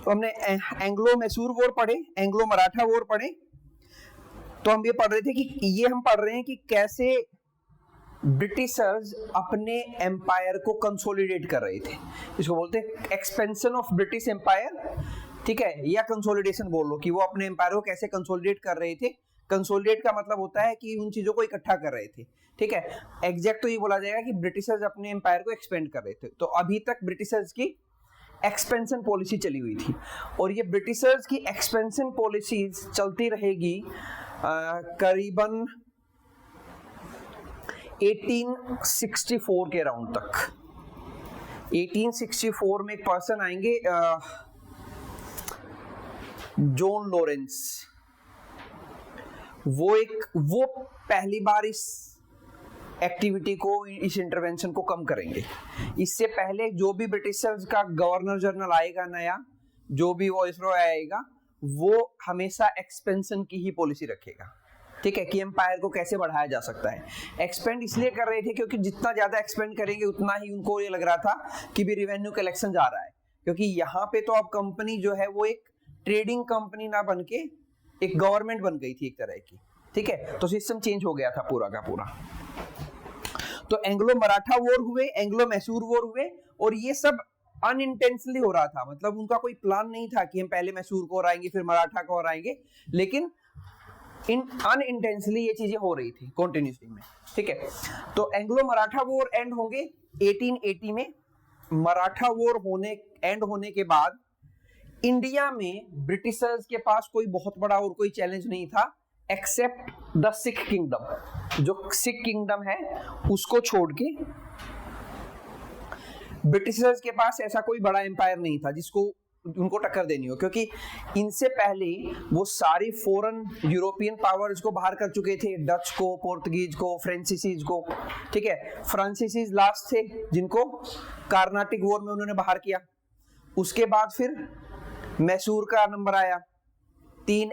तो हमने Anglo Mysore war पढ़े, एंग्लो मराठा वॉर पढ़े। तो हम ये पढ़ रहे थे कि ये हम पढ़ रहे हैं कि कैसे ब्रिटिशर्स अपने एम्पायर को कंसोलिडेट कर रहे थे। इसको बोलते हैं एक्सपेंशन ऑफ ब्रिटिश एम्पायर, ठीक है, या कंसोलिडेशन बोल लो, कि वो अपने एम्पायर को कैसे कंसोलिडेट कर रहे थे। कंसोलिडेट का मतलब होता है कि उन चीजों को इकट्ठा कर रहे थे, ठीक है। एग्जैक्ट तो ये बोला जाएगा कि ब्रिटिशर्स अपने एम्पायर को एक्सपेंड कर रहे थे। तो अभी तक ब्रिटिशर्स की एक्सपेंशन पॉलिसी चली हुई थी, और ये ब्रिटिशर्स की एक्सपेंशन पॉलिसीज चलती रहेगी करीबन 1864 के अराउंड तक। 1864 में एक पर्सन आएंगे, जॉन लॉरेंस। वो पहली बार इस एक्टिविटी को, इस इंटरवेंशन को कम करेंगे। इससे पहले जो भी ब्रिटिशर्स का गवर्नर जनरल आएगा नया, जो भी वाइसरॉय आएगा, वो हमेशा एक्सपेंशन की ही पॉलिसी रखेगा, ठीक है, कि एम्पायर को कैसे बढ़ाया जा सकता है। एक्सपेंड इसलिए कर रहे थे क्योंकि जितना ज्यादा एक्सपेंड करेंगे उतना ही उनको ये लग रहा था कि भी रिवेन्यू कलेक्शन जा रहा है। क्योंकि यहाँ पे तो अब कंपनी जो है वो एक ट्रेडिंग कंपनी ना बन के एक गवर्नमेंट बन गई थी एक तरह की, ठीक है। तो सिस्टम चेंज हो गया था पूरा का पूरा। तो एंग्लो मराठा वॉर हुए, एंग्लो मैसूर वॉर हुए, और ये सब अनइंटेंशनली हो रहा था। मतलब उनका कोई प्लान नहीं था कि हम पहले मैसूर को हराएंगे फिर मराठा को हराएंगे, लेकिन अनइंटेंशनली ये चीजें हो रही थी कॉन्टिन्यूसली में, ठीक है। तो एंग्लो मराठा वॉर एंड होंगे 1880 में। मराठा वॉर एंड होने के बाद इंडिया में ब्रिटिशर्स के पास कोई बहुत बड़ा और कोई चैलेंज नहीं था, एक्सेप्ट द सिख किंगडम। जो सिख किंगडम है उसको छोड़ के ब्रिटिशर्स के पास ऐसा कोई बड़ा एम्पायर नहीं था जिसको उनको टक्कर देनी हो, क्योंकि इनसे पहले वो सारी फॉरेन यूरोपियन पावर्स को बाहर कर चुके थे, डच को, पोर्तुगीज को, फ्रांसीसीज को, ठीक है। फ्रांसीसीज लास्ट थे जिनको कार्नाटिक वॉर में उन्होंने बाहर किया। उसके बाद फिर मैसूर का नंबर आया, 4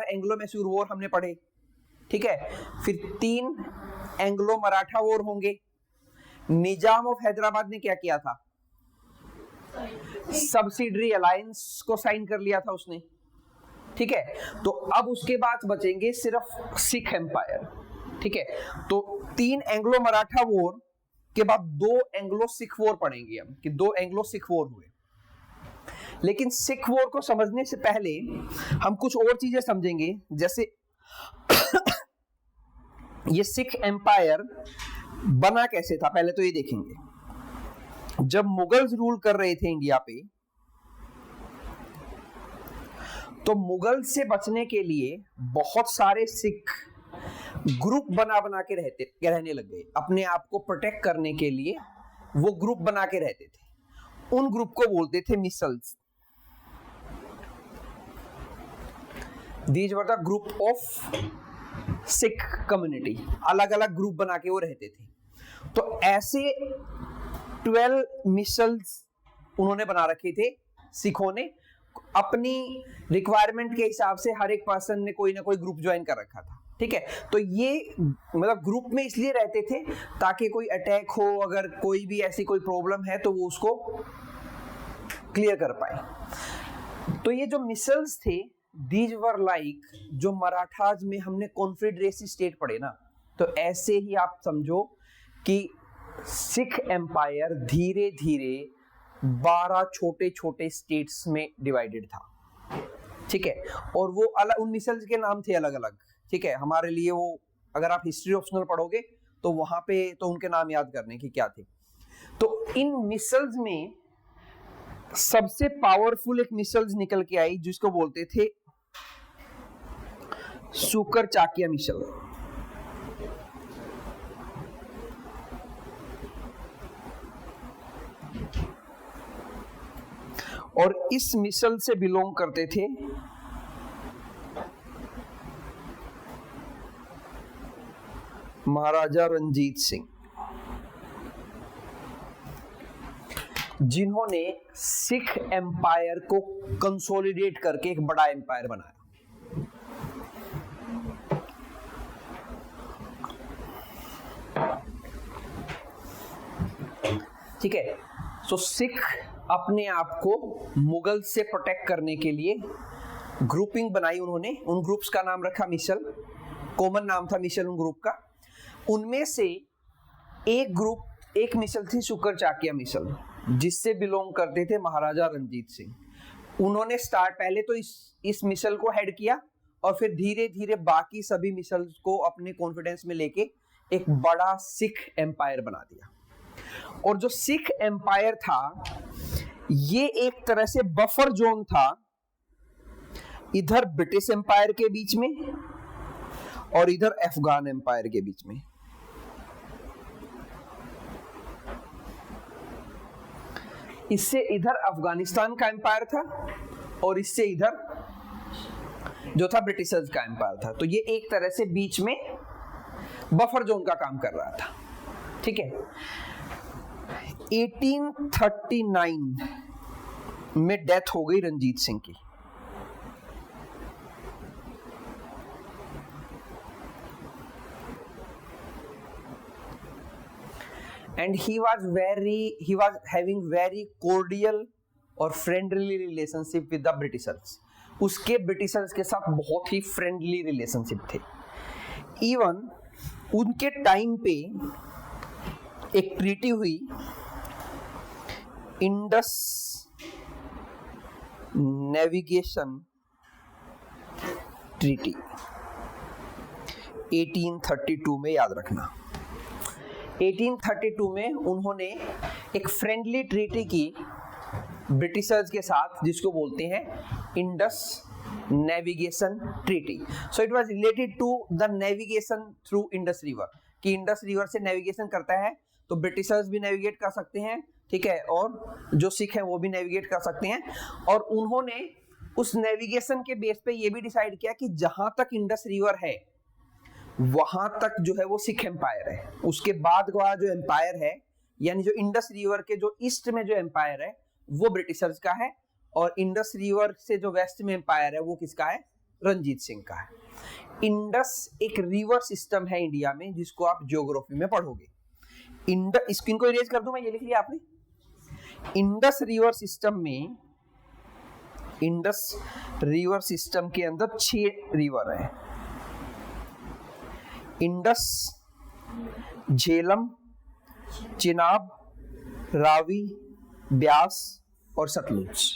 एंग्लो मैसूर वॉर हमने पढ़े, ठीक है। फिर 3 एंग्लो मराठा वॉर होंगे। निजाम ऑफ हैदराबाद ने क्या किया था, सब्सिडरी अलायंस को साइन कर लिया था उसने, ठीक है। तो अब उसके बाद बचेंगे सिर्फ सिख एम्पायर, ठीक है। तो 3 एंग्लो मराठा वॉर के बाद 2 एंग्लो सिख वॉर पढ़ेंगे हम, कि 2 एंग्लो सिख वॉर हुए। लेकिन सिख वॉर को समझने से पहले हम कुछ और चीजें समझेंगे, जैसे ये सिख एम्पायर बना कैसे था, पहले तो ये देखेंगे। जब मुगल्स रूल कर रहे थे इंडिया पे, तो मुगल से बचने के लिए बहुत सारे सिख ग्रुप बना के रहने लग गए। अपने आप को प्रोटेक्ट करने के लिए वो ग्रुप बना के रहते थे। उन ग्रुप को बोलते थे micelles. These were the group of Sikh community. अलग अलग ग्रुप बना के वो रहते थे। तो ऐसे 12 मिसल्स उन्होंने बना रखे थे सिखों ने। अपनी रिक्वायरमेंट के हिसाब से हर एक पर्सन ने कोई ना कोई ग्रुप ज्वाइन कर रखा था, ठीक है। तो ये मतलब ग्रुप में इसलिए रहते थे ताकि कोई अटैक हो, अगर कोई भी ऐसी कोई प्रॉब्लम है तो वो उसको क्लियर कर पाए। तो ये जो मिसल्स थे, दीज वर लाइक, जो मराठाज में हमने कॉन्फेडरेसी स्टेट पढ़े ना, तो ऐसे ही आप समझो कि सिख एम्पायर धीरे धीरे 12 छोटे छोटे स्टेट्स में डिवाइडेड था, ठीक है। और वो अलग, उन मिसल्स के नाम थे अलग अलग, ठीक है। हमारे लिए वो, अगर आप हिस्ट्री ऑप्शनल पढ़ोगे तो वहां पे तो उनके नाम याद करने की क्या थे। तो इन मिसल्स में सबसे पावरफुल एक मिसल्स निकल के आई जिसको बोलते थे सुकर चाकिया मिसल। और इस मिसल से बिलोंग करते थे महाराजा रंजीत सिंह, जिन्होंने सिख एम्पायर को कंसोलिडेट करके एक बड़ा एम्पायर बनाया। ठीक है। सो सिख अपने आप को मुगल से प्रोटेक्ट करने के लिए ग्रुपिंग बनाई उन्होंने। उन ग्रुप्स का नाम रखा मिसल, कॉमन नाम था मिसल उन ग्रुप का। उनमें से एक मिसल थी शुक्र चाकिया मिसल, जिससे बिलोंग करते थे महाराजा रंजीत सिंह। उन्होंने पहले तो इस मिसल को हेड किया और फिर धीरे धीरे बाकी सभी मिसल्स को अपने कॉन्फिडेंस में लेके एक बड़ा सिख एम्पायर बना दिया। और जो सिख एम्पायर था ये एक तरह से बफर जोन था इधर ब्रिटिश एम्पायर के बीच में और इधर अफगान एम्पायर के बीच में। इससे इधर अफगानिस्तान का एम्पायर था और इससे इधर जो था ब्रिटिशर्स का एम्पायर था। तो ये एक तरह से बीच में बफर जोन का काम कर रहा था, ठीक है। 1839 में डेथ हो गई रंजीत सिंह की। And he was having very cordial और friendly relationship with the Britishers. उसके ब्रिटिशर्स के साथ बहुत ही फ्रेंडली रिलेशनशिप थे। इवन उनके टाइम पे एक ट्रीटी हुई, इंडस नेविगेशन ट्रीटी 1832 में, याद रखना 1832 में उन्होंने एक फ्रेंडली ट्रीटी की ब्रिटिशर्स के साथ जिसको बोलते हैं Indus navigation treaty. So it was related to the navigation through Indus river, कि इंडस रिवर से नेविगेशन करता है तो ब्रिटिशर्स भी नेविगेट कर सकते हैं, ठीक है, और जो सिख हैं वो भी नेविगेट कर सकते हैं। और उन्होंने उस नेविगेशन के बेस पे ये भी डिसाइड किया कि जहां तक इंडस रिवर है वहां तक जो है वो सिख एम्पायर है। उसके बाद का जो एम्पायर है, यानी जो इंडस रिवर के जो ईस्ट में जो एम्पायर है वो ब्रिटिशर्स का है, और इंडस रिवर से जो वेस्ट में एम्पायर है वो किसका है, रंजीत सिंह का है। इंडस एक रिवर सिस्टम है इंडिया में जिसको आप ज्योग्राफी में पढ़ोगे। इनको इरेज कर दूं मैं, ये लिख लिया आपने। इंडस रिवर सिस्टम में, इंडस रिवर सिस्टम के अंदर 6 रिवर है, इंडस, झेलम, चिनाब, रावी, ब्यास और सतलुज।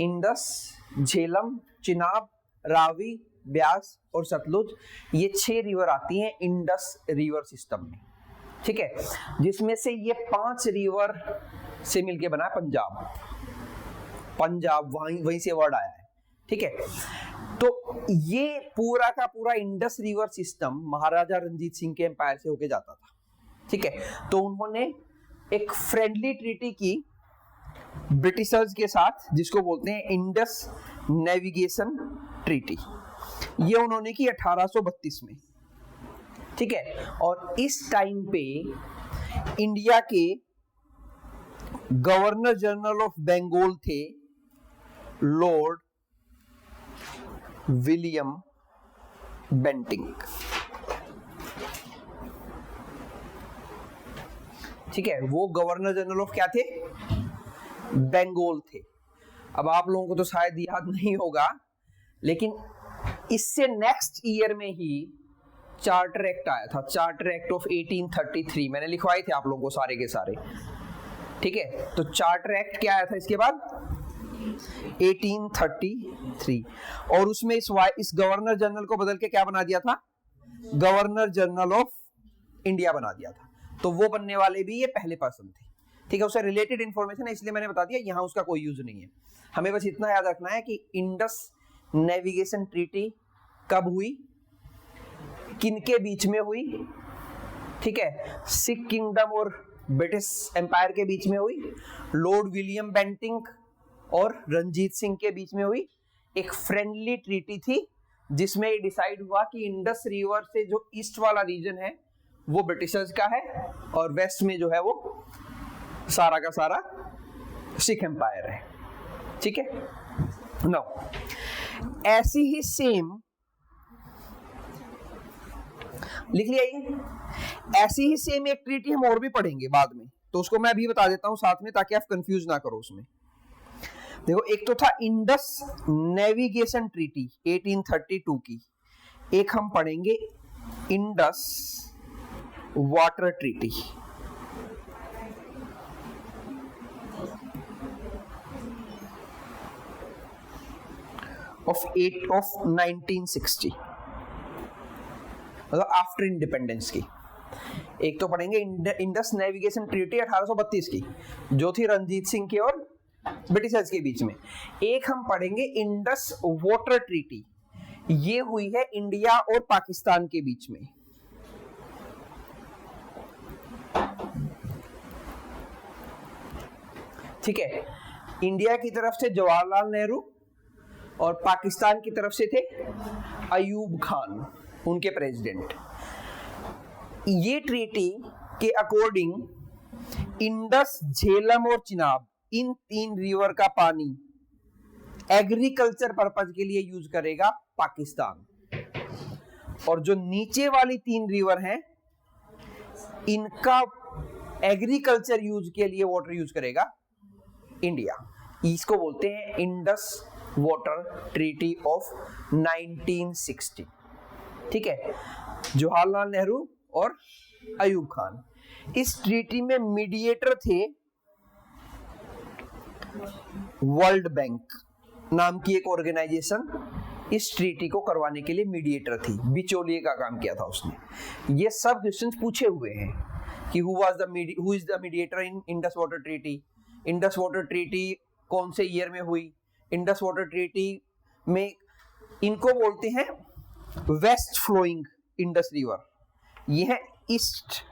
इंडस, झेलम, चिनाब, रावी, ब्यास और सतलुज, ये 6 रिवर आती हैं इंडस रिवर सिस्टम में, ठीक है, जिसमें से ये 5 रिवर से मिलके बना है पंजाब। पंजाब वहीं से वर्ड आया है, ठीक है। तो ये पूरा का पूरा इंडस रिवर सिस्टम महाराजा रंजीत सिंह के एम्पायर से होके जाता था, ठीक है। तो उन्होंने एक फ्रेंडली ट्रीटी की ब्रिटिशर्स के साथ जिसको बोलते हैं इंडस नेविगेशन ट्रीटी। ये उन्होंने की 1832 में, ठीक है। और इस टाइम पे इंडिया के गवर्नर जनरल ऑफ बंगाल थे लॉर्ड विलियम बेंटिंग, ठीक है। वो गवर्नर जनरल ऑफ क्या थे, बंगाल थे। अब आप लोगों को तो शायद याद नहीं होगा, लेकिन इससे नेक्स्ट ईयर में ही चार्टर एक्ट आया था, चार्टर एक्ट ऑफ 1833। मैंने लिखवाए थे आप लोगों को सारे के सारे, ठीक है। तो चार्टर एक्ट क्या आया था इसके बाद, 1833, और उसमें इस गवर्नर जनरल को बदल के क्या बना दिया था, गवर्नर जनरल ऑफ इंडिया बना दिया था। तो वो बनने वाले भी ये पहले पर्सन थे, ठीक है। उससे रिलेटेड इंफॉर्मेशन है इसलिए मैंने बता दिया, यहां उसका कोई यूज नहीं है। हमें बस इतना याद रखना है कि इंडस नेविगेशन ट्रीटी कब हुई, किनके बीच में हुई, ठीक है, सिख किंगडम और ब्रिटिश एम्पायर के बीच में हुई, लॉर्ड विलियम बेंटिंग और रंजीत सिंह के बीच में हुई। एक फ्रेंडली ट्रीटी थी जिसमें ये डिसाइड हुआ कि इंडस रिवर से जो ईस्ट वाला रीजन है वो ब्रिटिशर्स का है और वेस्ट में जो है वो सारा का सारा सिख एम्पायर है, ठीक है। नाउ ऐसी ही सेम लिख लिया, ये ऐसी ही सेम एक ट्रीटी हम और भी पढ़ेंगे बाद में, तो उसको मैं अभी बता देता हूं साथ में, ताकि आप कंफ्यूज ना करो उसमें। देखो, एक तो था इंडस नेविगेशन ट्रीटी 1832 की, एक हम पढ़ेंगे इंडस वाटर ट्रीटी। ऑफ 1960, मतलब आफ्टर इंडिपेंडेंस की। एक तो पढ़ेंगे इंडस नेविगेशन ट्रीटी 1832 की, जो थी रणजीत सिंह के और ब्रिटिशर्स के बीच में। एक हम पढ़ेंगे इंडस वाटर ट्रीटी, ये हुई है इंडिया और पाकिस्तान के बीच में। ठीक है, इंडिया की तरफ से जवाहरलाल नेहरू और पाकिस्तान की तरफ से थे अयूब खान, उनके प्रेसिडेंट। ये ट्रीटी के अकॉर्डिंग इंडस, झेलम और चिनाब, इन 3 रिवर का पानी एग्रीकल्चर पर्पज के लिए यूज करेगा पाकिस्तान, और जो नीचे वाली 3 रिवर हैं इनका एग्रीकल्चर यूज के लिए वाटर यूज करेगा इंडिया। इसको बोलते हैं इंडस वाटर ट्रीटी ऑफ 1960। ठीक है, जवाहरलाल नेहरू और अयूब खान। इस ट्रीटी में मीडिएटर थे वर्ल्ड बैंक नाम की एक ऑर्गेनाइजेशन, इस ट्रीटी को करवाने के लिए मीडिएटर थी, बिचौलिए का काम किया था उसने। ये सब क्वेश्चंस पूछे हुए हैं कि who is the mediator in Indus water treaty, Indus water treaty कौन से ईयर में हुई, इंडस वाटर ट्रीटी में इनको बोलते हैं वेस्ट फ्लोइंग इंडस रिवर, ये है ईस्ट,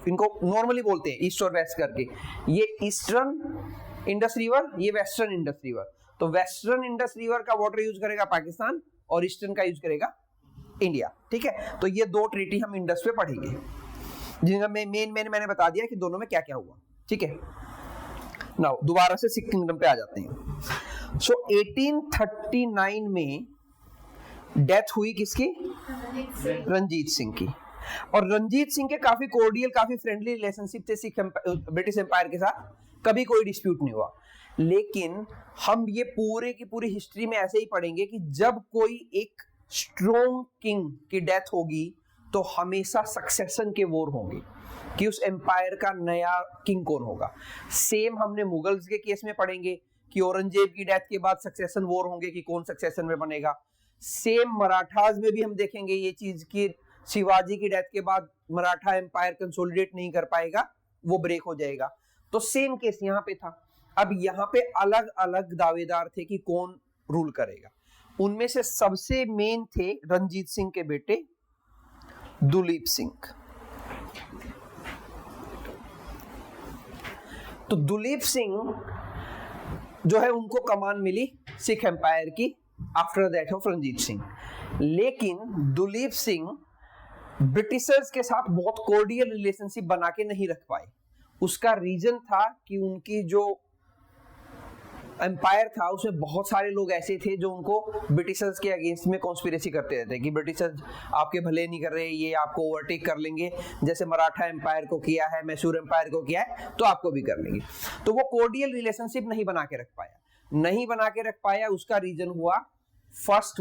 इनको नॉर्मली बोलते हैं ईस्ट और वेस्ट करके। ये ईस्टर्न इंडस रिवर, ये वेस्टर्न इंडस रिवर। तो वेस्टर्न इंडस रिवर का वाटर यूज करेगा पाकिस्तान और ईस्टर्न का यूज करेगा इंडिया। ठीक है, तो ये 2 ट्रीटी हम इंडस पे पढ़ेंगे, जिनका मेन मैंने बता दिया कि दोनों में क्या क्या हुआ। ठीक है, नाउ दोबारा से सिख किंगडम पे आ जाते हैं। सो 1839 में डेथ हुई किसकी? रंजीत सिंह की। और रंजीत सिंह के काफी कोर्डियल, काफी फ्रेंडली रिलेशनशिप थे ब्रिटिश एम्पायर के साथ, कभी कोई डिस्प्यूट नहीं हुआ। लेकिन हम ये पूरे की पूरी हिस्ट्री में ऐसे ही पढ़ेंगे कि जब कोई एक स्ट्रॉन्ग किंग की डेथ होगी तो हमेशा सक्सेशन के वॉर होंगे कि उस एम्पायर का नया किंग कौन होगा। सेम हमने मुगल्स के केस में पढ़ेंगे कि औरंगजेब की डेथ के बाद सक्सेशन वॉर होंगे कि कौन सक्सेशन में बनेगा। सेम मराठास में भी हम देखेंगे ये चीज कि शिवाजी की डेथ के बाद मराठा एम्पायर कंसोलिडेट नहीं कर पाएगा, वो ब्रेक हो जाएगा। तो सेम केस यहाँ पे था। अब यहाँ पे अलग अलग दावेदार थे कि कौन रूल करेगा। उनमें से सबसे मेन थे रंजीत सिंह के बेटे दुलीप सिंह। तो दुलीप सिंह जो है उनको कमान मिली सिख एम्पायर की after that of Ranjit Singh. लेकिन दुलीप सिंह ब्रिटिशर्स के साथ बहुत कोर्डियल रिलेशनशिप बना के नहीं रख पाए। उसका रीजन था कि उनकी जो एम्पायर था उसमें बहुत सारे लोग ऐसे थे जो उनको ब्रिटिशर्स के अगेंस्ट में कॉन्स्पिरेसी करते रहते कि ब्रिटिशर्स आपके भले नहीं कर रहे, ये आपको ओवरटेक कर लेंगे, जैसे मराठा एम्पायर को किया है, मैसूर एम्पायर को किया है, तो आपको भी कर लेंगे। तो वो कोर्डियल रिलेशनशिप नहीं बना के रख पाया। उसका रीजन हुआ first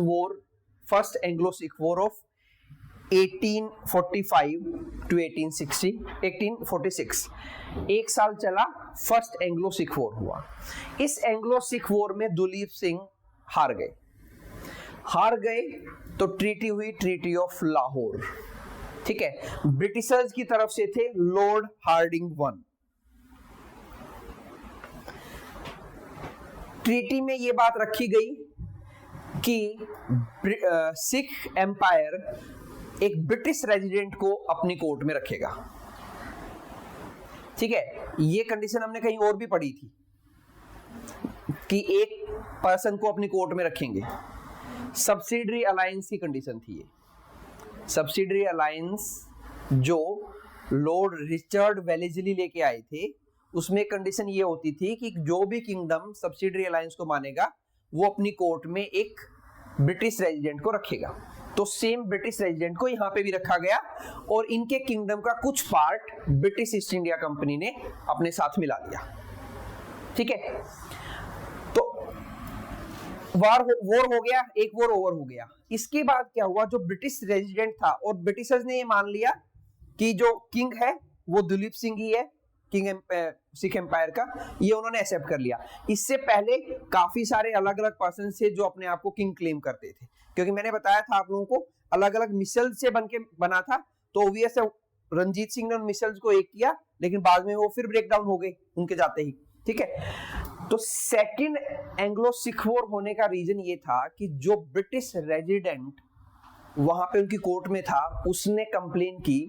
Anglo Sikh war of 1845 to 1846। 1 साल चला, फर्स्ट एंग्लो सिख वॉर हुआ। इस एंग्लो सिख वॉर में दुलीप सिंह हार गए तो ट्रीटी हुई, ट्रीटी ऑफ लाहौर। ठीक है, ब्रिटिशर्स की तरफ से थे लॉर्ड हार्डिंग 1। ट्रीटी में यह बात रखी गई कि सिख एम्पायर एक ब्रिटिश रेजिडेंट को अपनी कोर्ट में रखेगा। ठीक है, ये कंडीशन हमने कहीं और भी पढ़ी थी कि एक पर्सन को अपनी कोर्ट में रखेंगे। सब्सिडरी अलायंस की कंडीशन थी ये। सब्सिडरी अलायंस जो लॉर्ड रिचर्ड वेलेस्ली लेके आए थे, उसमें कंडीशन ये होती थी कि जो भी किंगडम सब्सिडरी अलायंस को मानेगा वो अपनी कोर्ट में एक ब्रिटिश रेजिडेंट को रखेगा। तो सेम ब्रिटिश रेजिडेंट को यहाँ पे भी रखा गया और इनके किंगडम का कुछ part British East India company ने अपने साथ मिला लिया। ठीक है, तो वॉर हो गया, एक वॉर ओवर हो गया। इसके बाद क्या हुआ, जो ब्रिटिश रेजिडेंट था और ब्रिटिशर्स ने ये मान लिया कि जो किंग है वो दुलीप सिंह ही है, किंग सिख एम्पायर का, ये उन्होंने एक्सेप्ट कर लिया। इससे पहले काफी सारे अलग अलग पर्सन थे जो अपने आप को किंग क्लेम करते थे, क्योंकि मैंने बताया था आप लोगों को अलग अलग मिसल्स से बना था, तो ऑब्वियस है रंजीत सिंह ने उन मिसल्स को एक किया, लेकिन बाद में वो फिर ब्रेक डाउन हो गए उनके जाते ही। ठीक है, तो सेकंड एंग्लो सिख वॉर होने का रीजन ये था कि जो ब्रिटिश रेजिडेंट वहां पे उनकी कोर्ट में था, उसने कंप्लेन की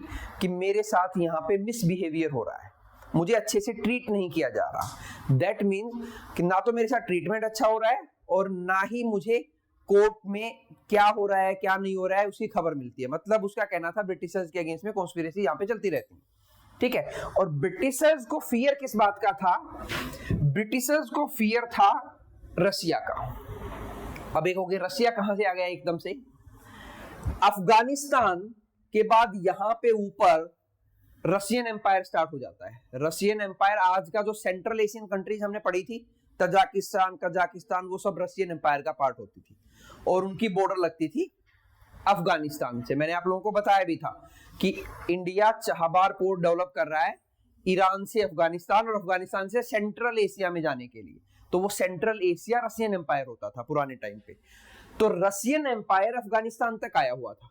कि मेरे साथ यहाँ पे मिसबिहेवियर हो रहा है, मुझे अच्छे से ट्रीट नहीं किया जा रहा। दैट मीन्स कि ना तो मेरे साथ ट्रीटमेंट अच्छा हो रहा है और ना ही मुझे कोर्ट में क्या हो रहा है क्या नहीं हो रहा है उसकी खबर मिलती है। मतलब उसका कहना था ब्रिटिशर्स के अगेंस्ट में कॉन्स्पिरेसी यहाँ पे चलती रहती है। ठीक है, और ब्रिटिशर्स को फियर किस बात का था, ब्रिटिशर्स को फियर था रसिया का। अब एक हो गया रसिया कहां से आ गया एकदम से, अफगानिस्तान के बाद यहां पे ऊपर रशियन एम्पायर स्टार्ट हो जाता है। रशियन एम्पायर आज का जो सेंट्रल एशियन कंट्रीज हमने पढ़ी थी, तजाकिस्तान, कजाकिस्तान, वो सब रशियन एम्पायर का पार्ट होती थी और उनकी बॉर्डर लगती थी अफगानिस्तान से। मैंने आप लोगों को बताया भी था कि इंडिया चहाबार पोर्ट डेवलप कर रहा है ईरान से अफगानिस्तान और अफगानिस्तान से सेंट्रल एशिया में जाने के लिए, तो वो सेंट्रल एशिया रशियन एम्पायर होता था पुराने टाइम पे। तो रशियन एम्पायर अफगानिस्तान तक आया हुआ था।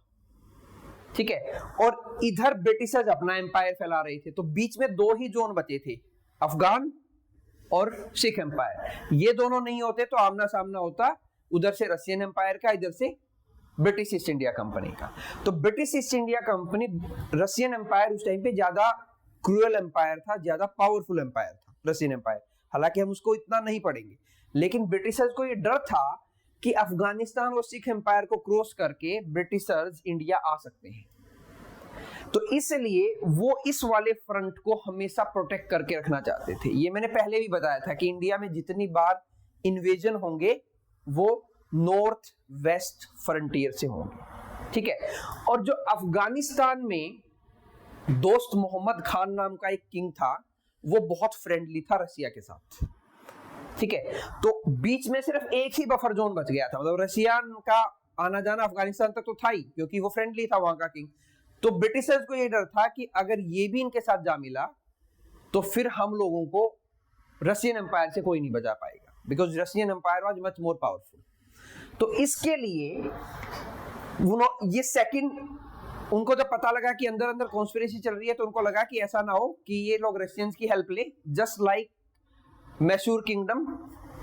ठीक है, और इधर ब्रिटिशर्स अपना एम्पायर फैला रहे थे, तो बीच में दो ही जोन बचे थे, अफगान और सिख एम्पायर। ये दोनों नहीं होते तो आमना सामना होता उधर से रशियन एम्पायर का, इधर से ब्रिटिश ईस्ट इंडिया कंपनी का। तो British East India company, Russian empire उस टाइम पे ज्यादा क्रूअल एम्पायर था, ज्यादा पावरफुल एम्पायर था रशियन एम्पायर। हालांकि हम उसको इतना नहीं पढ़ेंगे, लेकिन ब्रिटिशर्स को ये डर था कि अफगानिस्तान और सिख एम्पायर को क्रॉस करके ब्रिटिशर्स इंडिया आ सकते हैं, तो इसलिए वो इस वाले फ्रंट को हमेशा प्रोटेक्ट करके रखना चाहते थे। ये मैंने पहले भी बताया था कि इंडिया में जितनी बार इन्वेजन होंगे वो नॉर्थ वेस्ट फ्रंटियर से होंगे। ठीक है, और जो अफगानिस्तान में दोस्त मोहम्मद खान नाम का एक किंग था, वो बहुत फ्रेंडली था रसिया के साथ। ठीक है, तो बीच में सिर्फ एक ही बफर जोन बच गया था, मतलब रशिया का आना जाना अफगानिस्तान तक तो था ही, क्योंकि वो फ्रेंडली था वहां का किंग। तो ब्रिटिशर्स को ये डर था कि अगर ये भी इनके साथ जा मिला तो फिर हम लोगों को रशियन एम्पायर से कोई नहीं बचा पाएगा, because Russian empire was much more powerful. तो इसके लिए ये सेकंड, उनको जब पता लगा कि अंदर अंदर कॉन्स्पिरेसी चल रही है, तो उनको लगा कि ऐसा ना हो कि ये लोग रशियंस की हेल्प ले, just like Mysore kingdom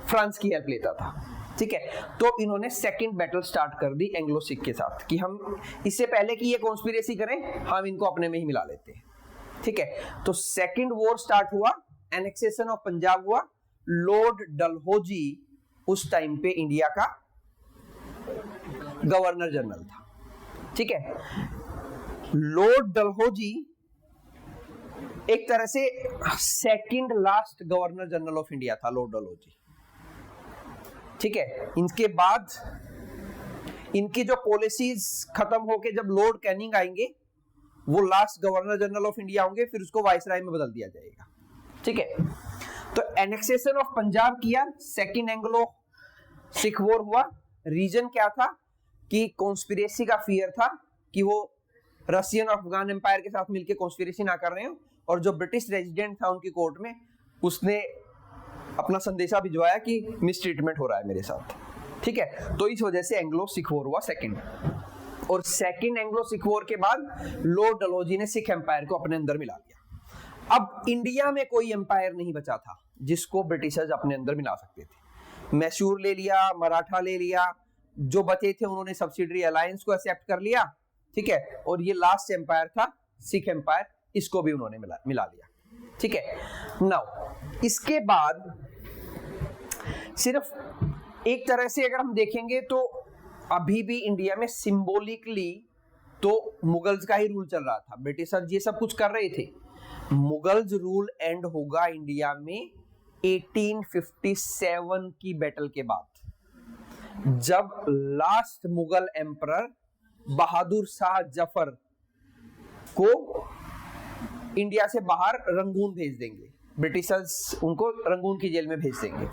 France की हेल्प लेता था। ठीक है, तो इन्होंने सेकंड बैटल स्टार्ट कर दी एंग्लो सिख के साथ कि हम इससे पहले कि ये कॉन्स्पिरेसी करें, हम इनको अपने में ही मिला लेते हैं। ठीक है, तो सेकंड वॉर स्टार्ट हुआ, एनेक्सेशन ऑफ पंजाब हुआ। लॉर्ड डलहौजी उस टाइम पे इंडिया का गवर्नर जनरल था। ठीक है, लॉर्ड डलहौजी एक तरह से second last governor general of India था, लॉर्ड डलहौजी। ठीक है, इनके बाद इनकी जो पॉलिसीज खत्म होके जब लॉर्ड कैनिंग आएंगे, वो last governor general of India होंगे, फिर उसको वाइसराय में बदल दिया जाएगा। ठीक है, तो एनेक्सेशन ऑफ पंजाब किया, सेकंड एंग्लो सिख वॉर हुआ। रीजन क्या था कि कॉन्स्पिरेसी का फियर था कि वो रशियन और अफगान एम्पायर के साथ मिलकर कॉन्स्पिरेसी ना कर रहे हो, और जो ब्रिटिश रेजिडेंट था उनकी कोर्ट में, उसने अपना संदेशा भिजवाया कि मिसट्रीटमेंट हो रहा है मेरे साथ। ठीक है, तो इस वजह से एंग्लो सिख वॉर हुआ सेकंड। और सेकंड एंग्लो सिख वॉर के बाद लॉर्ड डलहौजी ने सिख एम्पायर को अपने अंदर मिला लिया। अब इंडिया में कोई एम्पायर नहीं बचा था जिसको ब्रिटिशर्स अपने अंदर मिला सकते थे। मैसूर ले लिया, मराठा ले लिया, जो बचे थे उन्होंने सब्सिडरी अलायंस को एक्सेप्ट कर लिया। ठीक है, और ये लास्ट एम्पायर था सिख एम्पायर, इसको भी उन्होंने मिला लिया। ठीक है, नाउ इसके बाद सिर्फ एक तरह से अगर हम देखेंगे तो अभी भी इंडिया में सिंबॉलिकली तो मुगल्स का ही रूल चल रहा था, ब्रिटिशर्स ये सब कुछ कर रहे थे। मुगल्स रूल एंड होगा इंडिया में 1857 की बैटल के बाद, जब लास्ट मुगल एम्परर बहादुर शाह जफर को इंडिया से बाहर रंगून भेज देंगे, ब्रिटिशर्स उनको रंगून की जेल में भेज देंगे,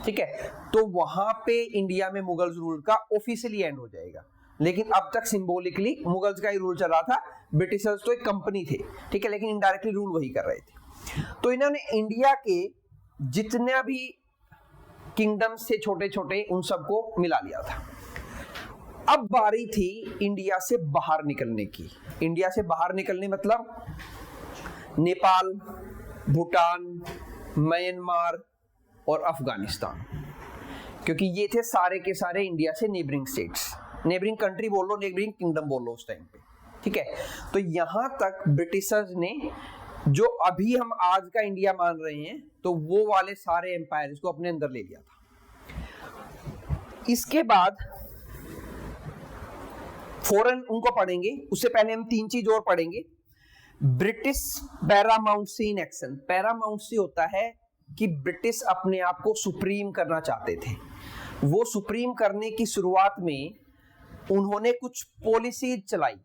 ठीक है। तो वहां पे इंडिया में मुगल्स रूल का ऑफिशियली एंड हो जाएगा, लेकिन अब तक सिंबॉलिकली मुगल्स का ही रूल चल रहा था, ब्रिटिशर्स तो एक कंपनी थे, ठीक है, लेकिन इनडायरेक्टली रूल वही कर रहे थे। तो इन्होंने इंडिया के जितने भी किंगडम्स थे छोटे छोटे उन सबको मिला लिया था। अब बारी थी इंडिया से बाहर निकलने की। इंडिया से बाहर निकलने मतलब नेपाल, भूटान, म्यांमार और अफगानिस्तान, क्योंकि ये थे सारे के सारे इंडिया से नेबरिंग स्टेट्स, नेबरिंग कंट्री बोल लो, नेबरिंग किंगडम बोल लो उस टाइम पे, ठीक है। तो यहां तक ब्रिटिशर्स ने जो अभी हम आज का इंडिया मान रहे हैं, तो वो वाले सारे एम्पायर को अपने अंदर ले लिया था। इसके बाद फॉरेन उनको पढ़ेंगे, उससे पहले हम तीन चीज और पढ़ेंगे। British paramountcy in action. Paramountcy होता है कि ब्रिटिश अपने आप को सुप्रीम करना चाहते थे। वो सुप्रीम करने की शुरुआत में उन्होंने कुछ पॉलिसी चलाई,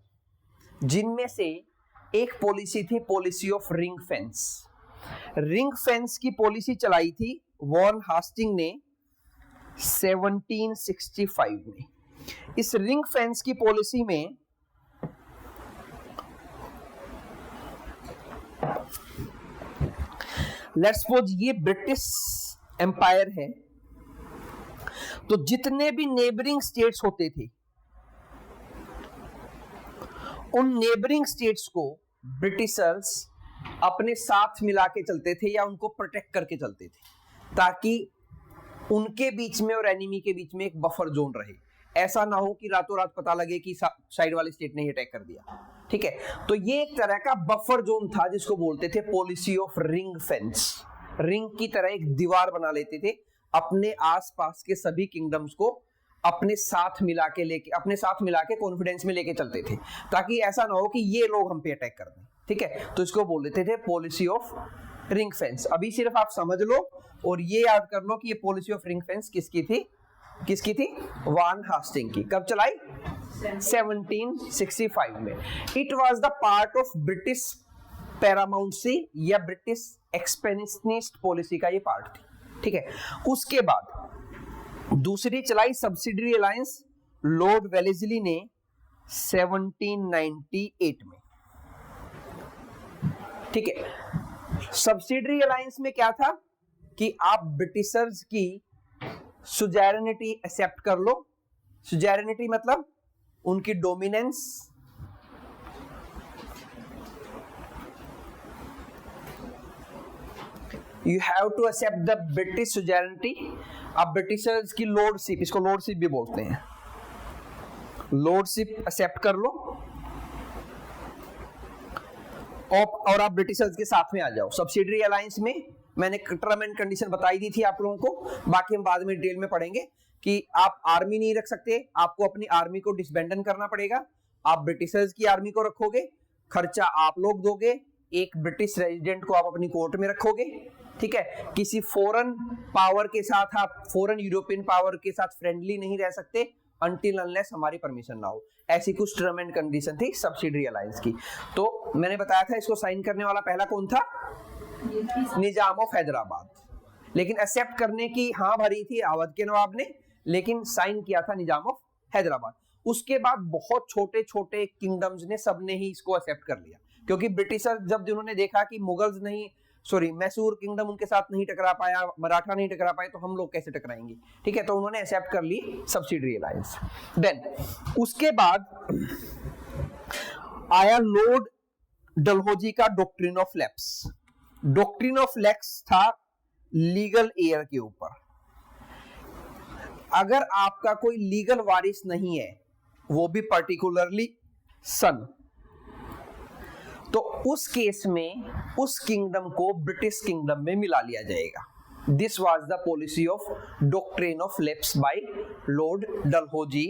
जिनमें से एक पॉलिसी थी policy of ring fence. Ring fence की पॉलिसी चलाई थी वॉरेन हास्टिंग ने 1765 में। इस रिंग फेंस की पॉलिसी में लेट्स सपोज ये ब्रिटिश एम्पायर है, तो जितने भी नेबरिंग स्टेट्स होते थे उन नेबरिंग स्टेट्स को ब्रिटिशर्स अपने साथ मिला के चलते थे या उनको प्रोटेक्ट करके चलते थे, ताकि उनके बीच में और एनिमी के बीच में एक बफर जोन रहे। ऐसा ना हो कि रातों रात पता लगे कि साइड वाली स्टेट ने अटैक कर दिया, ठीक है। तो ये एक तरह का बफर जोन था जिसको बोलते थे policy of ring fence. Ring की तरह एक दीवार बना लेते थे, अपने आसपास के सभी किंगडम्स को अपने साथ मिला के कॉन्फिडेंस में लेके चलते थे, ताकि ऐसा ना हो कि ये लोग हम पे अटैक कर दें, ठीक है। तो इसको बोल देते थे पॉलिसी ऑफ रिंग फेंस। अभी सिर्फ आप समझ लो और ये याद कर लो कि ये पॉलिसी ऑफ रिंग फेंस किसकी थी? वॉरेन हास्टिंग की। कब चलाई? 1765 में। It was the part of British paramountcy या ब्रिटिश एक्सपेंशनिस्ट पॉलिसी का ये पार्ट थी, ठीक है। उसके बाद दूसरी चलाई सब्सिडरी अलायंस लॉर्ड वेलेस्ली ने 1798 में, ठीक है। सब्सिडरी अलायंस में क्या था कि आप ब्रिटिशर्स की सुजेरेनिटी एक्सेप्ट कर लो। सुजेरेनिटी मतलब उनकी dominance, you have to accept the British suzerainty. अब ब्रिटिशर्स की लॉर्डशिप, इसको लॉर्डशिप भी बोलते हैं, लॉर्डशिप एक्सेप्ट कर लो और आप ब्रिटिशर्स के साथ में आ जाओ। सब्सिडरी अलायंस में मैंने टर्म एंड कंडीशन बताई दी थी आप लोगों को, बाकी हम बाद में डिटेल में पढ़ेंगे कि आप आर्मी नहीं रख सकते, आपको अपनी आर्मी को डिसबैंडन करना पड़ेगा। आप ब्रिटिशर्स की आर्मी को रखोगे, खर्चा आप लोग दोगे, एक ब्रिटिश रेजिडेंट को आप अपनी कोर्ट में रखोगे, ठीक है। किसी फॉरेन पावर के साथ, आप फॉरेन यूरोपियन पावर के साथ फ्रेंडली नहीं रह सकते अनटिल अनलेस हमारी परमिशन ना हो। ऐसी कुछ टर्म एंड कंडीशन थी सब्सिडरी अलायंस की। तो मैंने बताया था इसको साइन करने वाला पहला कौन था? निजाम ऑफ हैदराबाद। लेकिन एक्सेप्ट करने की हाँ भरी थी अवध के नवाब ने, लेकिन साइन किया था निजाम ऑफ हैदराबाद। उसके बाद बहुत छोटे छोटे किंगडम्स ने, सबने ही इसको एक्सेप्ट कर लिया, क्योंकि ब्रिटिशर्स जब जिन्होंने देखा कि मुगल्स नहीं, मैसूर किंगडम उनके साथ नहीं टकरा पाया, मराठा नहीं टकरा पाए, तो हम लोग कैसे टकराएंगे, ठीक है। तो उन्होंने एक्सेप्ट कर ली सब्सिडरी अलायंस। देन उसके बाद आया लॉर्ड डलहौजी का doctrine of lapse. Doctrine of lapse था लीगल एयर के ऊपर। अगर आपका कोई लीगल वारिस नहीं है, वो भी पर्टिकुलरली सन, तो उस केस में उस किंगडम को ब्रिटिश किंगडम में मिला लिया जाएगा। This was the policy of doctrine of lapse by Lord Dalhousie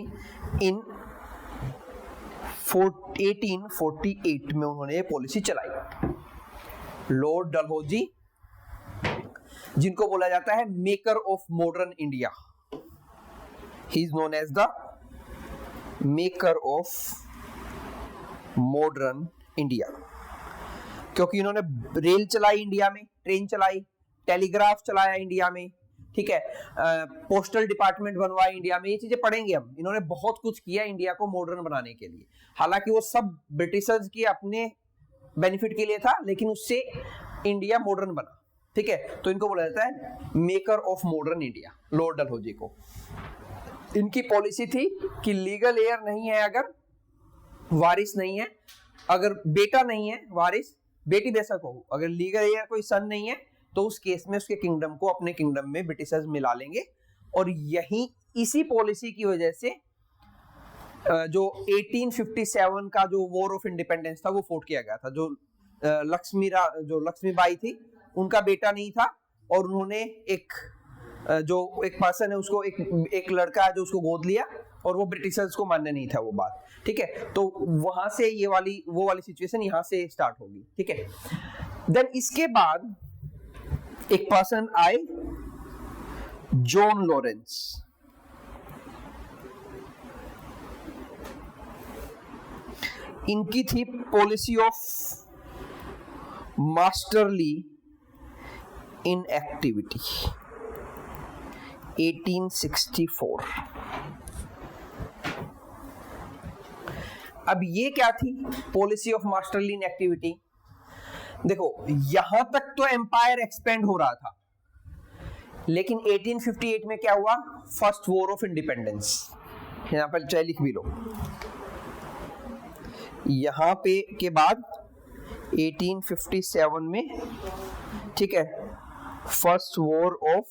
in 1848 में उन्होंने ये पॉलिसी चलाई। लॉर्ड डलहौजी, जिनको बोला जाता है maker of modern India, he is known as the maker of modern India, क्योंकि इन्होंने रेल चलाई इंडिया में, ट्रेन चलाई, टेलीग्राफ चलाया इंडिया में, ठीक है, पोस्टल डिपार्टमेंट बनवाया इंडिया में, ये चीजें पढ़ेंगे हम। इन्होंने बहुत कुछ किया इंडिया को मॉडर्न बनाने के लिए, हालांकि वो सब ब्रिटिशर्स के अपने बेनिफिट के लिए था, लेकिन उससे इंडिया मॉडर्न बना, ठीक है। तो इनको बोला जाता है maker of modern India, Lord Dalhousie को। इनकी पॉलिसी थी कि लीगल हेयर नहीं है, अगर वारिस नहीं है, अगर बेटा नहीं है वारिस, बेटी बेशक हो, अगर लीगल हेयर कोई सन नहीं है तो उस केस में उसके किंगडम को अपने किंगडम में ब्रिटिशर्स मिला लेंगे। और यही इसी पॉलिसी की वजह से जो 1857 का जो वॉर ऑफ इंडिपेंडेंस था वो फोर्ट किया गया था। जो लक्ष्मीबाई थी, उनका बेटा नहीं था, और उन्होंने एक पर्सन है उसको, एक लड़का है जो उसको गोद लिया, और वो ब्रिटिशर्स को मान्य नहीं था वो बात, ठीक है। तो वहां से वो वाली सिचुएशन यहां से स्टार्ट होगी, ठीक है। देन इसके बाद एक पर्सन आए, जॉन लॉरेंस। इनकी थी पॉलिसी ऑफ मास्टरली इनएक्टिविटी 1864। अब ये क्या थी पॉलिसी ऑफ मास्टरली इनएक्टिविटी? देखो, यहां तक तो एम्पायर एक्सपेंड हो रहा था, लेकिन 1858 में क्या हुआ? First war of independence. यहां पर चाहे लिख भी लो, यहां पे के बाद 1857 में, ठीक है, फर्स्ट वॉर ऑफ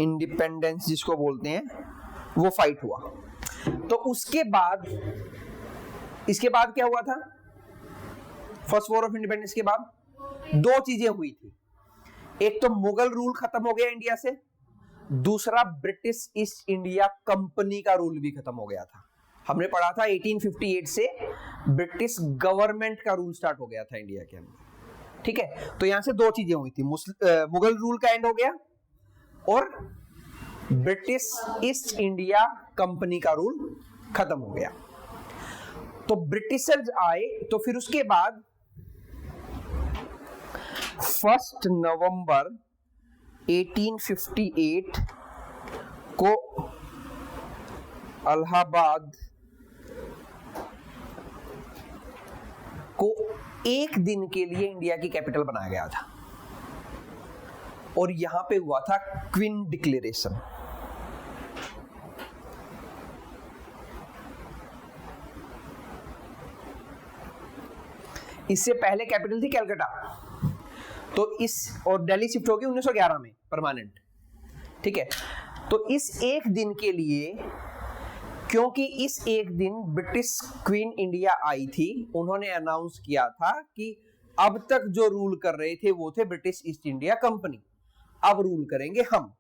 इंडिपेंडेंस जिसको बोलते हैं, वो फाइट हुआ। तो इसके बाद क्या हुआ था? फर्स्ट वॉर ऑफ इंडिपेंडेंस के बाद दो चीजें हुई थी। एक तो मुगल रूल खत्म हो गया इंडिया से, दूसरा ब्रिटिश ईस्ट इंडिया कंपनी का रूल भी खत्म हो गया था। हमने पढ़ा था 1858 से ब्रिटिश गवर्नमेंट का रूल स्टार्ट हो गया था इंडिया के अंदर, ठीक है। तो यहां से दो चीजें हुई थी, मुगल रूल का एंड हो गया और ब्रिटिश ईस्ट इंडिया कंपनी का रूल खत्म हो गया। तो ब्रिटिशर्स आए, तो फिर उसके बाद 1 नवंबर 1858 को इलाहाबाद को एक दिन के लिए इंडिया की कैपिटल बनाया गया था, और यहां पे हुआ था क्वीन डिक्लेरेशन। इससे पहले कैपिटल थी कलकत्ता, तो और दिल्ली शिफ्ट होगी 1911 में परमानेंट, ठीक है। तो इस एक दिन के लिए, क्योंकि इस एक दिन ब्रिटिश क्वीन इंडिया आई थी, उन्होंने अनाउंस किया था कि अब तक जो रूल कर रहे थे वो थे ब्रिटिश ईस्ट इंडिया कंपनी, अब रूल करेंगे हम,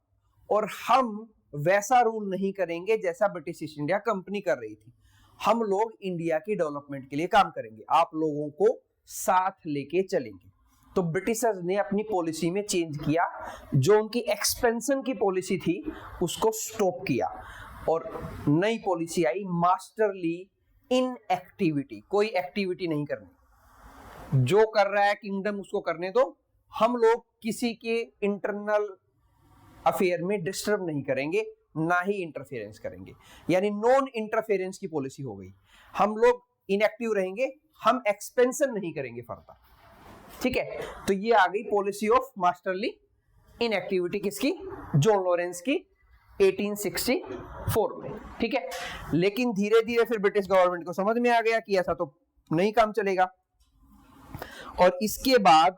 और हम वैसा रूल नहीं करेंगे जैसा ब्रिटिश ईस्ट इंडिया कंपनी कर रही थी। हम लोग इंडिया की डेवलपमेंट के लिए काम करेंगे, आप लोगों को साथ लेके चलेंगे। तो ब्रिटिशर्स ने अपनी पॉलिसी में चेंज किया, जो उनकी एक्सपेंशन की पॉलिसी थी उसको स्टॉप किया, और नई पॉलिसी आई मास्टरली इनएक्टिविटी। कोई एक्टिविटी नहीं करनी, जो कर रहा है किंगडम उसको करने दो, हम लोग किसी के इंटरनल अफेयर में डिस्टर्ब नहीं करेंगे, ना ही इंटरफेरेंस करेंगे, यानी नॉन इंटरफेरेंस की पॉलिसी हो गई। हम लोग इनएक्टिव रहेंगे, हम एक्सपेंशन नहीं करेंगे फर्दर, ठीक है। तो ये आ गई पॉलिसी ऑफ मास्टरली इनएक्टिविटी, किसकी? जॉन लॉरेंस की 1864 में, ठीक है। लेकिन धीरे धीरे फिर ब्रिटिश गवर्नमेंट को समझ में आ गया कि ऐसा तो नहीं काम चलेगा, और इसके बाद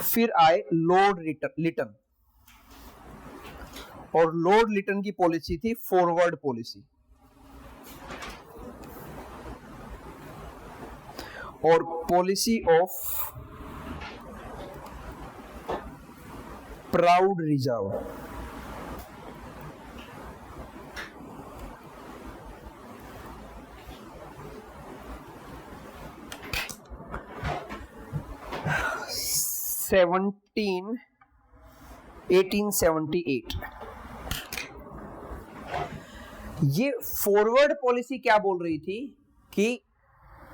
फिर आए लॉर्ड लिटन, और लॉर्ड लिटन की पॉलिसी थी फॉरवर्ड पॉलिसी, और पॉलिसी ऑफ प्राउड रिजर्व। (1878) ये फॉरवर्ड पॉलिसी क्या बोल रही थी कि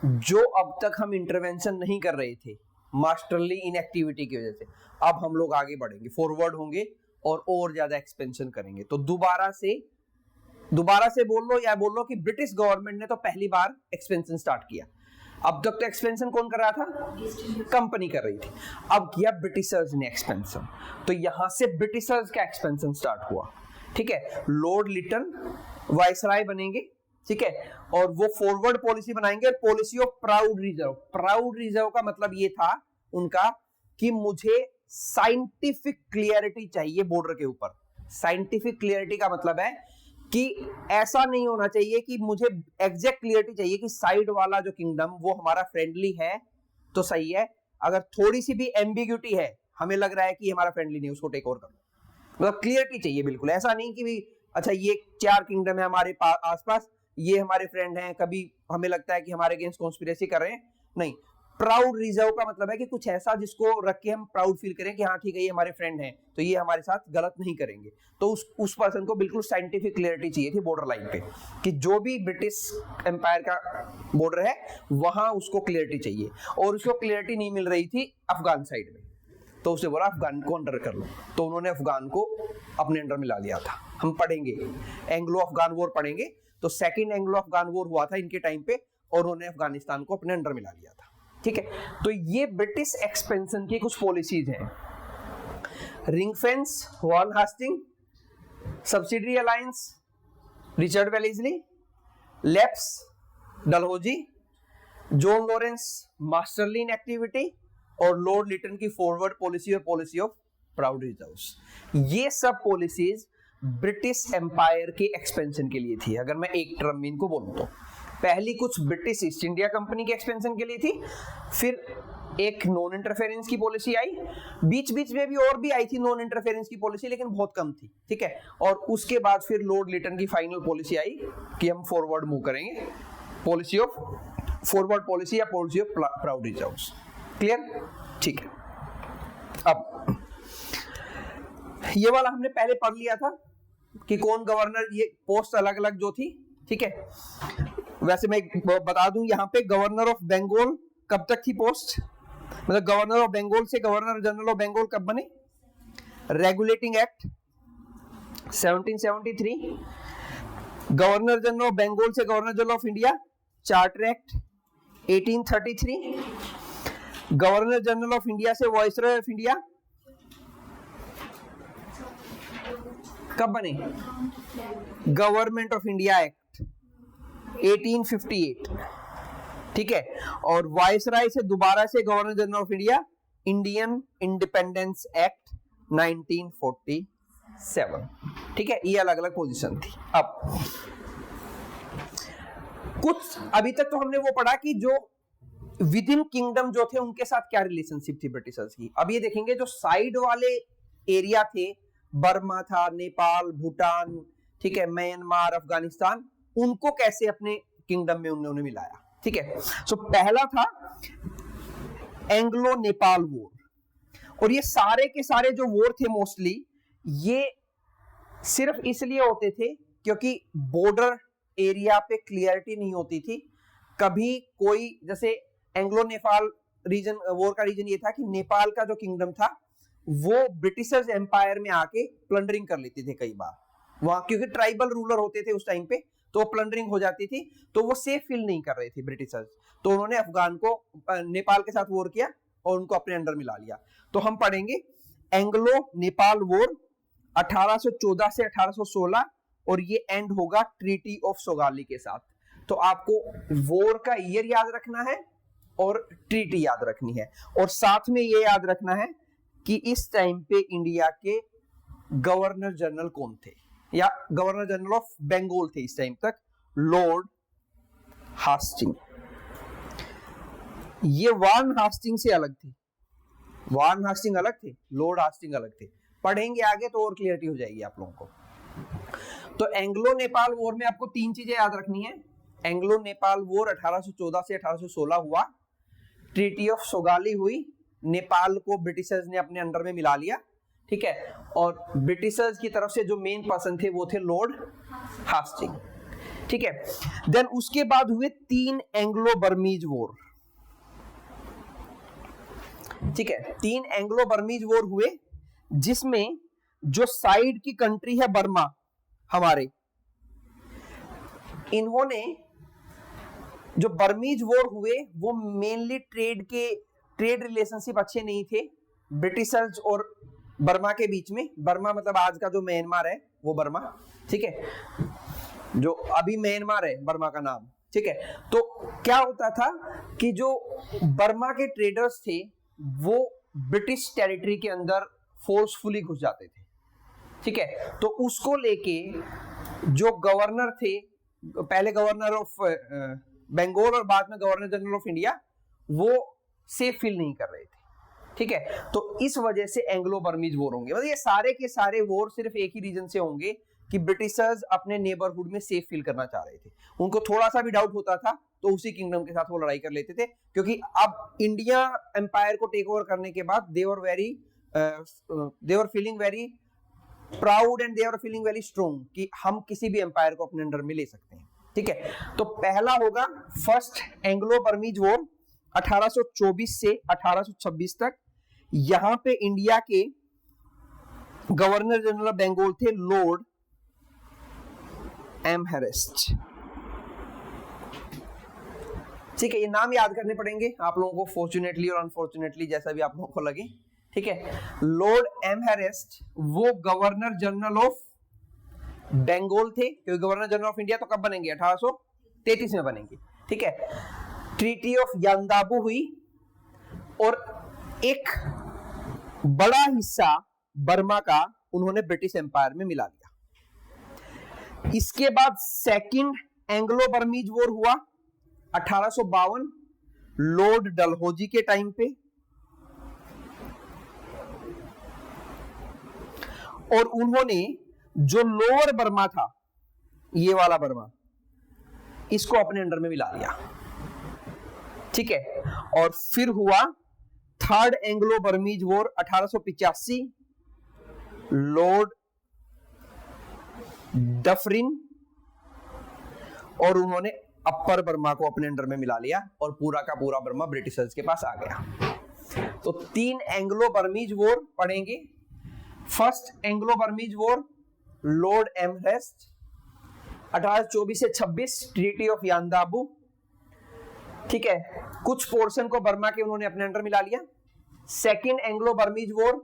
जो अब तक हम इंटरवेंशन नहीं कर रहे थे मास्टरली इनएक्टिविटी की वजह से, अब हम लोग आगे बढ़ेंगे, फॉरवर्ड होंगे और ज्यादा एक्सपेंशन करेंगे। तो दोबारा से बोल लो या बोल लो कि ब्रिटिश गवर्नमेंट ने तो पहली बार एक्सपेंशन स्टार्ट किया। अब तक तो एक्सपेंशन कौन कर रहा था? कंपनी कर रही थी। अब किया ब्रिटिशर्स ने एक्सपेंशन, तो यहां से ब्रिटिशर्स का एक्सपेंशन स्टार्ट हुआ। ठीक है, लॉर्ड लिटन वाइसराय बनेंगे, ठीक है, और वो फॉरवर्ड पॉलिसी बनाएंगे, policy of proud reserve. Proud reserve का मतलब ये था उनका कि मुझे साइंटिफिक क्लियरिटी चाहिए बॉर्डर के ऊपर। साइंटिफिक क्लियरिटी का मतलब है कि ऐसा नहीं होना चाहिए कि मुझे एग्जैक्ट क्लियरिटी चाहिए कि साइड वाला जो किंगडम वो हमारा फ्रेंडली है तो सही है, अगर थोड़ी सी भी एम्बिग्यूटी है, हमें लग रहा है कि हमारा फ्रेंडली नहीं, उसको टेक ओवर कर लो। मतलब क्लियरिटी चाहिए बिल्कुल, ऐसा नहीं कि भी अच्छा ये 4 किंगडम है हमारे आसपास, ये हमारे फ्रेंड हैं, कभी हमें लगता है कि हमारे अगेंस्ट कॉन्स्पिरेसी कर रहे हैं, नहीं। प्राउड रिजर्व का मतलब है कि कुछ ऐसा जिसको रख के हम प्राउड फील करें कि हाँ ठीक है ये हमारे फ्रेंड हैं, तो ये हमारे साथ गलत नहीं करेंगे। तो उस पर्सन को बिल्कुल साइंटिफिक क्लियरिटी चाहिए थी बॉर्डर लाइन पे, कि जो भी ब्रिटिश एम्पायर का बॉर्डर है वहां उसको क्लियरिटी चाहिए, और उसको क्लियरिटी नहीं मिल रही थी अफगान साइड में, तो उसे बोला अफगान को अंडर कर लो। तो उन्होंने अफगान को अपने अंडर में ला लिया था। हम पढ़ेंगे एंग्लो अफगान वॉर पढ़ेंगे, तो सेकंड एंग्लो अफगान वॉर हुआ था इनके टाइम पे, और उन्होंने अफगानिस्तान को अपने अंडर में ला लिया था। ठीक है, तो ये ब्रिटिश एक्सपेंशन की कुछ पॉलिसीज हैं। Ring fence, Warren Hastings, subsidiary alliance, Richard Wellesley, lapse, Dalhousie, John Lawrence masterly inactivity, और लॉर्ड लिटन की फॉरवर्ड पॉलिसी और पॉलिसी ऑफ प्राउड रिजर्व्स। ये सब पॉलिसीज ब्रिटिश एम्पायर के एक्सपेंशन के लिए थी। अगर मैं एक टर्म में इनको बोलूं तो पहली कुछ ब्रिटिश ईस्ट इंडिया कंपनी के एक्सपेंशन के लिए थी, फिर एक नॉन इंटरफेरेंस की पॉलिसी आई, बीच में भी और भी आई थी नॉन इंटरफेरेंस की पॉलिसी, लेकिन बहुत कम थी। ठीक है, और उसके बाद फिर लॉर्ड लिटन की फाइनल पॉलिसी आई कि हम फॉरवर्ड मूव करेंगे, पॉलिसी ऑफ फॉरवर्ड पॉलिसी या policy of proud reserves. Clear? ठीक है, अब ये वाला हमने पहले पढ़ लिया था कि कौन गवर्नर, ये पोस्ट अलग अलग जो थी। ठीक है, वैसे मैं बता दूं यहाँ पे गवर्नर ऑफ बंगाल कब तक थी पोस्ट, मतलब गवर्नर ऑफ बंगाल से गवर्नर जनरल ऑफ बंगाल कब बने? Regulating act 1773, governor general of Bengal से governor general of India charter act 1833, governor general of India से वाइसरॉय ऑफ इंडिया कब बने? Government of India act 1858। ठीक है, और वाइसराय से दोबारा से governor general of India Indian independence act 1947। ठीक है, ये अलग अलग पोजीशन थी। अब कुछ अभी तक तो हमने वो पढ़ा कि जो विद इन किंगडम जो थे उनके साथ क्या रिलेशनशिप थी ब्रिटिशर्स की। अब ये देखेंगे जो साइड वाले एरिया थे, बर्मा था, नेपाल, भूटान, ठीक है, म्यांमार, अफगानिस्तान, उनको कैसे अपने किंगडम में उन्होंने मिलाया। ठीक है, सो पहला था एंग्लो नेपाल वॉर, और ये सारे के सारे जो वॉर थे मोस्टली ये सिर्फ इसलिए होते थे क्योंकि बॉर्डर एरिया पे क्लियरिटी नहीं होती थी। कभी कोई, जैसे एंग्लो नेपाल रीजन वॉर का रीजन ये था कि नेपाल का जो किंगडम था वो ब्रिटिशर्स एम्पायर में आके प्लंडरिंग कर लेते थे कई बार वहां, क्योंकि ट्राइबल रूलर होते थे उस टाइम पे, तो प्लंडरिंग हो जाती थी, तो वो सेफ फील नहीं कर रहे थे ब्रिटिशर्स, तो उन्होंने अफगान को नेपाल के साथ वॉर किया और उनको अपने अंडर मिला लिया। तो हम पढ़ेंगे एंग्लो नेपाल वॉर 1814 से 1816, और ये एंड होगा ट्रीटी ऑफ सोगाली के साथ। तो आपको वॉर का ईयर याद रखना है और ट्रीटी याद रखनी है, और साथ में ये याद रखना है कि इस टाइम पे इंडिया के गवर्नर जनरल कौन थे, या गवर्नर जनरल ऑफ बंगाल थे इस टाइम तक, लॉर्ड हास्टिंग। ये वान हास्टिंग से अलग थे, वान हास्टिंग अलग थे, लॉर्ड हास्टिंग अलग थे। पढ़ेंगे आगे तो और क्लियरिटी हो जाएगी आप लोगों को। तो एंग्लो नेपाल वॉर में आपको 3 चीजें याद रखनी है। एंग्लो नेपाल वॉर 1814 से 1816 हुआ, ट्रीटी ऑफ सोगाली हुई, नेपाल को ब्रिटिशर्स ने अपने अंडर में मिला लिया। ठीक है, और ब्रिटिशर्स की तरफ से जो मेन पर्सन थे वो थे लॉर्ड हास्टिंग। ठीक है। देन उसके बाद हुए 3 एंग्लो बर्मीज वॉर, ठीक है, 3 एंग्लो बर्मीज वॉर हुए, जिसमें जो साइड की कंट्री है बर्मा हमारे, इन्होंने जो बर्मीज वॉर हुए वो मेनली ट्रेड रिलेशनशिप अच्छे नहीं थे ब्रिटिशर्स और बर्मा के बीच में। बर्मा मतलब आज का जो म्यांमार है वो बर्मा, ठीक है, जो अभी म्यांमार है बर्मा का नाम, ठीक है। तो क्या होता था कि जो बर्मा के ट्रेडर्स थे वो ब्रिटिश टेरिटरी के अंदर फोर्सफुली घुस जाते थे, ठीक है। तो उसको लेके जो गवर्नर थे, पहले गवर्नर ऑफ बंगाल और बाद में गवर्नर जनरल ऑफ इंडिया, वो सेफ फील नहीं कर रहे थे, ठीक है। तो इस वजह से एंग्लो बर्मीज वॉर होंगे। मतलब ये सारे के सारे वॉर सिर्फ एक ही रीजन से होंगे कि ब्रिटिशर्स अपने नेबरहुड में सेफ फील करना चाह रहे थे। उनको थोड़ा सा भी डाउट होता था तो उसी किंगडम के साथ वो लड़ाई कर लेते थे, क्योंकि अब इंडिया एम्पायर को टेक ओवर करने के बाद they were feeling very proud and they were feeling very strong कि हम किसी भी एम्पायर को अपने अंडर में ले सकते हैं, ठीक है। तो पहला होगा फर्स्ट एंग्लो बर्मीज वॉर 1824 से 1826 तक। यहां पे इंडिया के गवर्नर जनरल ऑफ बंगाल थे लॉर्ड एमहेरेस्ट, ठीक है। ये नाम याद करने पड़ेंगे आप लोगों को, फॉर्चुनेटली और अनफॉर्चुनेटली जैसा भी आप लोगों को लगे, ठीक है। लॉर्ड एमहेरेस्ट वो गवर्नर जनरल ऑफ बंगाल थे, क्योंकि गवर्नर जनरल ऑफ इंडिया तो कब बनेंगे, 1833 में बनेंगे, ठीक है। ट्रीटी ऑफ यांदाबू हुई और एक बड़ा हिस्सा बर्मा का उन्होंने ब्रिटिश एम्पायर में मिला लिया। इसके बाद सेकंड एंग्लो बर्मीज वॉर हुआ 1852 लॉर्ड डलहौजी के टाइम पे, और उन्होंने जो लोअर बर्मा था, ये वाला बर्मा, इसको अपने अंडर में मिला लिया, ठीक है। और फिर हुआ third Anglo Burmese war 1885 Lord Dufferin, और उन्होंने अपर बर्मा को अपने अंडर में मिला लिया और पूरा का पूरा बर्मा ब्रिटिशर्स के पास आ गया। तो 3 एंग्लो बर्मीज वॉर पढ़ेंगे। First Anglo Burmese war Lord Amherst 1824 से 26 ट्रीटी ऑफ यांदाबू, ठीक है, कुछ पोर्शन को बर्मा के उन्होंने अपने अंडर मिला लिया। Second Anglo Burmese war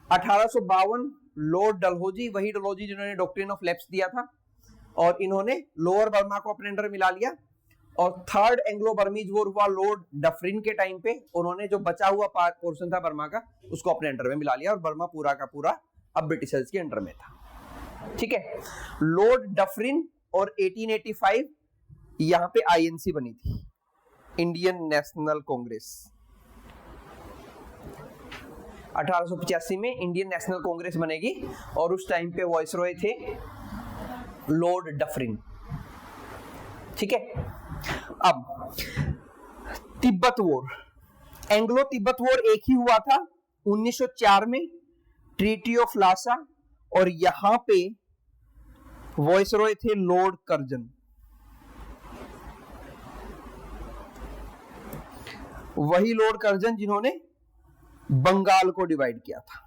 1852 Lord Dalhousie, वही डलहौजी जिन्होंने डॉक्ट्रिन ऑफ लैप्स दिया था, और इन्होंने लोअर बर्मा को अपने अंडर मिला लिया। और थर्ड एंग्लो बर्मीज वॉर हुआ लॉर्ड डफरिन के टाइम पे, उन्होंने जो बचा हुआ पोर्शन था बर्मा का उसको अपने अंडर में मिला लिया और बर्मा पूरा का पूरा अब ब्रिटिशर्स के अंडर में था, ठीक है। लॉर्ड डफरिन और 1885 यहां पे आईएनसी बनी थी, इंडियन नेशनल कांग्रेस। 1885 में इंडियन नेशनल कांग्रेस बनेगी और उस टाइम पे वॉइसरॉय थे लॉर्ड डफरिन, ठीक है। अब Tibet war, Anglo Tibet war एक ही हुआ था 1904 में, ट्रीटी ऑफ लासा, और यहां पे वॉइसरॉय थे लॉर्ड कर्जन। वही लॉर्ड कर्जन जिन्होंने बंगाल को डिवाइड किया था।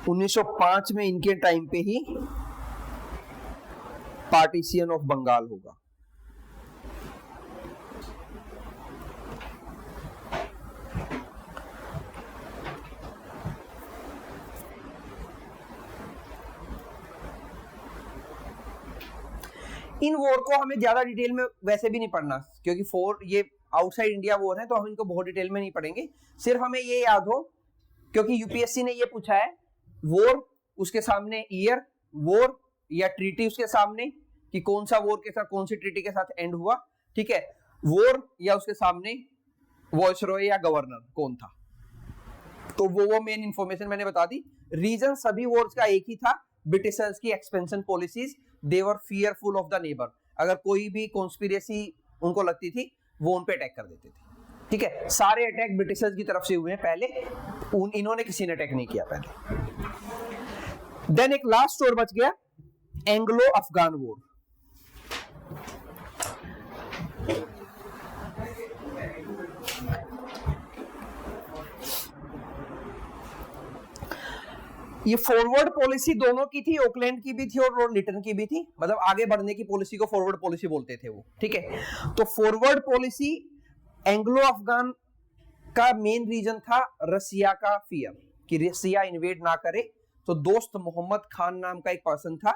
1905 में इनके टाइम पे ही पार्टीशन ऑफ बंगाल होगा। इन वॉर को हमें ज्यादा डिटेल में वैसे भी नहीं पढ़ना, क्योंकि ये आउटसाइड इंडिया वॉर है, तो हम इनको बहुत डिटेल में नहीं पढ़ेंगे। सिर्फ हमें ये याद हो, क्योंकि यूपीएससी ने ये पूछा है, वॉर उसके सामने ईयर, वॉर या ट्रीटी उसके सामने कि कौन सा वॉर के साथ कौन सी ट्रीटी के साथ एंड हुआ, ठीक है। वॉर या उसके सामने वॉइसरॉय या गवर्नर कौन था, तो वो मेन इंफॉर्मेशन मैंने बता दी। रीजन सभी वॉर्स का एक ही था, ब्रिटिशर्स की expansion policies, they were fearful of the neighbour. अगर कोई भी कॉन्स्पिरेसी उनको लगती थी वो उन पे अटैक कर देते थे, ठीक है। सारे अटैक ब्रिटिशर्स की तरफ से हुए हैं पहले, इन्होंने किसी ने अटैक नहीं किया पहले। देन एक लास्ट और बच गया एंग्लो अफगान वॉर। ये फॉरवर्ड पॉलिसी दोनों की थी, ऑकलैंड की भी थी और लॉर्ड लिटन की भी थी, मतलब आगे बढ़ने की पॉलिसी को फॉरवर्ड पॉलिसी बोलते थे वो, ठीक है। तो फॉरवर्ड पॉलिसी एंग्लो अफगान का मेन रीजन था रसिया का फियर, कि रसिया इन्वेड ना करे। तो दोस्त मोहम्मद खान नाम का एक पर्सन था,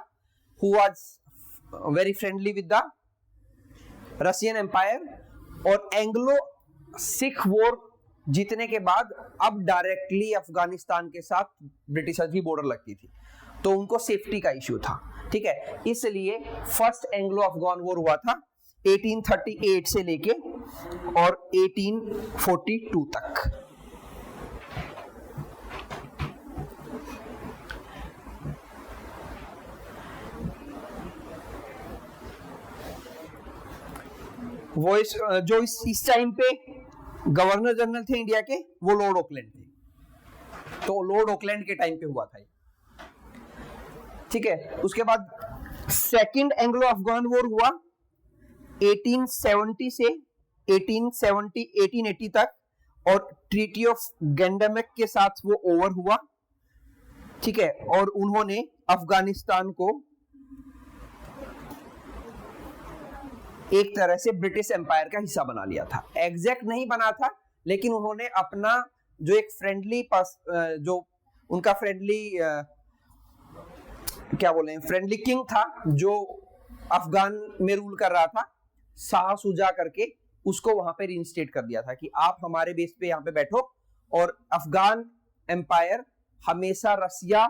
who was very friendly with the Russian empire, और एंग्लो सिख वॉर जीतने के बाद अब डायरेक्टली अफगानिस्तान के साथ ब्रिटिशर्स की बॉर्डर लगती थी, तो उनको सेफ्टी का इश्यू था, ठीक है। इसलिए फर्स्ट एंग्लो अफगान वॉर हुआ था 1838 से लेके और 1842 तक। वो जो इस टाइम पे गवर्नर जनरल थे इंडिया के, वो लॉर्ड ऑकलैंड थे, तो लॉर्ड ऑकलैंड के टाइम पे हुआ था, ठीक है। उसके बाद सेकंड एंग्लो अफगान वॉर हुआ 1870 से 1880 तक, और ट्रीटी ऑफ गैंडामेक के साथ वो ओवर हुआ, ठीक है। और उन्होंने अफगानिस्तान को एक तरह से ब्रिटिश एम्पायर का हिस्सा बना लिया था। एग्जैक्ट नहीं बना था, लेकिन उन्होंने अपना जो एक फ्रेंडली जो उनका फ्रेंडली क्या बोले फ्रेंडली किंग था, जो अफगान में रूल कर रहा था, शाह शुजा करके, उसको वहां पे रीइंस्टेट कर दिया था कि आप हमारे बेस पे यहाँ पे बैठो, और अफगान एम्पायर हमेशा रसिया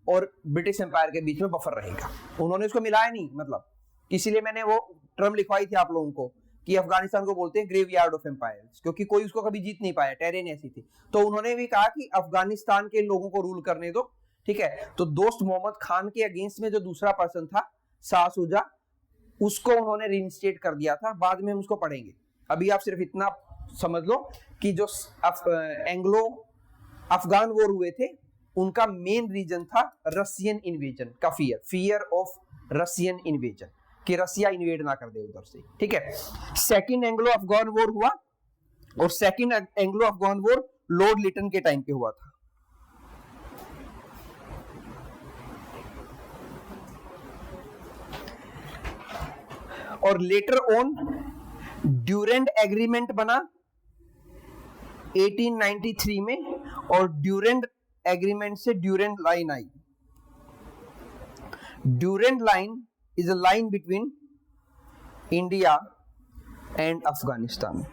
और ब्रिटिश एम्पायर के बीच में बफर रहेगा। उन्होंने उसको मिलाया नहीं, मतलब इसीलिए मैंने वो टर्म लिखवाई थी आप लोगों को कि अफगानिस्तान को बोलते हैं ग्रेवयार्ड ऑफ एम्पायर्स, क्योंकि कोई उसको कभी जीत नहीं पाया, टेरेन ऐसी थी। तो उन्होंने भी कहा कि अफगानिस्तान के लोगों को रूल करने दो, ठीक है। तो दोस्त मोहम्मद खान के अगेंस्ट में जो दूसरा पर्सन था शाह शुजा, उसको उन्होंने रीइंस्टेट कर दिया था, बाद में हम उसको पढ़ेंगे। अभी आप सिर्फ इतना समझ लो कि जो एंग्लो अफगान वॉर हुए थे, उनका मेन रीजन था रशियन इन्वेजन का फियर ऑफ रशियन इन्वेजन, कि रसिया इन्वेड ना कर दे उधर से, ठीक है। सेकंड एंग्लो अफगान वॉर हुआ, और second Anglo Afghan war Lord Lytton के टाइम पे हुआ था। और लेटर ऑन ड्यूरेंट एग्रीमेंट बना 1893 में, और ड्यूरेंट एग्रीमेंट से ड्यूरेंट लाइन आई। Durand line is a line between India and Afghanistan.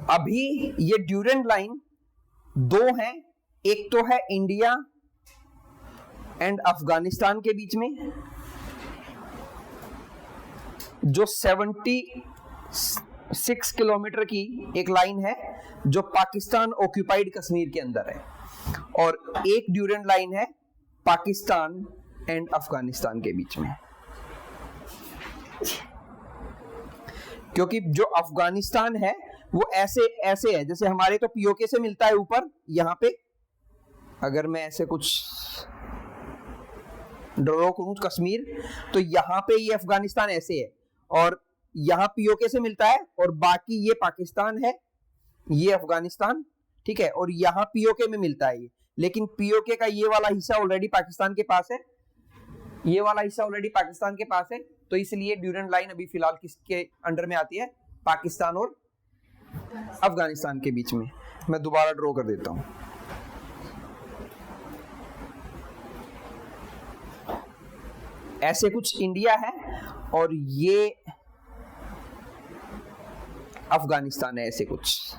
अभी ये ड्यूरेंट लाइन दो हैं, एक तो है इंडिया एंड अफगानिस्तान के बीच में, जो 76 किलोमीटर की एक लाइन है, जो पाकिस्तान ऑक्यूपाइड कश्मीर के अंदर है, और एक ड्यूरेंट लाइन है पाकिस्तान एंड अफगानिस्तान के बीच में। क्योंकि जो अफगानिस्तान है वो ऐसे ऐसे है, जैसे हमारे तो पीओके से मिलता है ऊपर, यहाँ पे अगर मैं ऐसे कुछ ड्रॉ करूं कश्मीर, तो यहाँ पे ये अफगानिस्तान ऐसे है, और यहाँ पीओके से मिलता है, और बाकी ये पाकिस्तान है, ये अफगानिस्तान, ठीक है। और यहाँ पीओके में मिलता है ये, लेकिन पीओके का ये वाला हिस्सा ऑलरेडी पाकिस्तान के पास है, ये वाला हिस्सा ऑलरेडी पाकिस्तान के पास है, तो इसलिए ड्यूरेंट लाइन अभी फिलहाल किसके अंडर में आती है? पाकिस्तान और अफगानिस्तान के बीच में। मैं दोबारा ड्रॉ कर देता हूं। ऐसे कुछ इंडिया है और ये अफगानिस्तान है, ऐसे कुछ,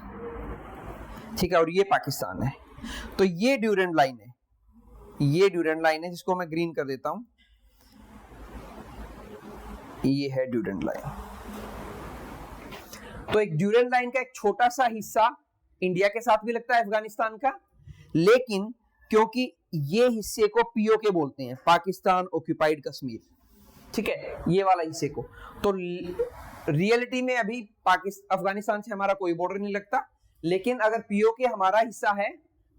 ठीक है, और ये पाकिस्तान है। तो ये ड्यूरेंट लाइन है, ये ड्यूरेंट लाइन है, जिसको मैं ग्रीन कर देता हूं। ये है ड्यूरेंट लाइन। तो एक ड्यूरेंट लाइन का एक छोटा सा हिस्सा इंडिया के साथ भी लगता है अफगानिस्तान का, लेकिन क्योंकि ये हिस्से को पीओके बोलते हैं, पाकिस्तान ऑक्यूपाइड कश्मीर, ठीक है, ये वाला हिस्से को, तो रियलिटी में अभी अफगानिस्तान से हमारा कोई बॉर्डर नहीं लगता, लेकिन अगर पीओके हमारा हिस्सा है